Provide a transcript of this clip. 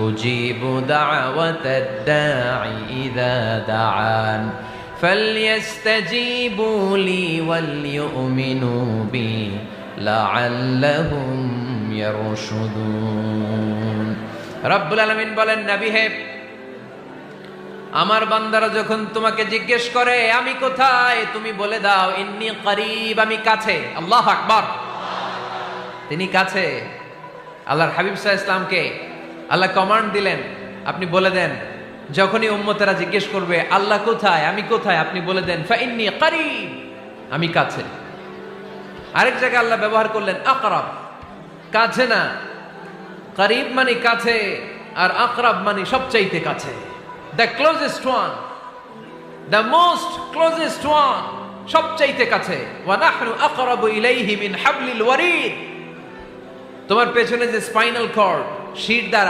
উজিবু দাওয়াতাদ দাঈ ইযা দাআন ফালইস্তাজিবু লি ওয়াল ইউমিনু বি লাআল্লাহুম ইয়ারশুদুন। রব্বুল আলামিন বলেন, নবী হে, আমার বান্দারা যখন তোমাকে জিজ্ঞেস করে আমি কোথায়, তুমি বলে দাও ইন্নী করিব, আমি কাছে। আল্লাহু আকবার, তিনি কাছে। আল্লাহর হাবিব সাল্লাল্লাহু আলাইহি ওয়াসাল্লামকে আল্লাহ কমান্ড দিলেন, আপনি বলে দেন যখনই উম্মতেরা জিজ্ঞেস করবে আল্লাহ কোথায়, আমি কোথায়, আপনি বলে দেন ফা ইন্নী করিব, আমি কাছে। আরেক জায়গায় আল্লাহ ব্যবহার করলেন আকরাব, কাছে না। করিব মানে কাছে, আর আকরাব মানে সবচাইতে কাছে। The closest one, the most closest one, সবচাইতে কাছে। ওয়া নাহনু আকরাবু ইলাইহি মিন হাবলিল ওয়ারিদ। তোমার পেছনে যে স্পাইনাল কর্ড, শির দ্বারা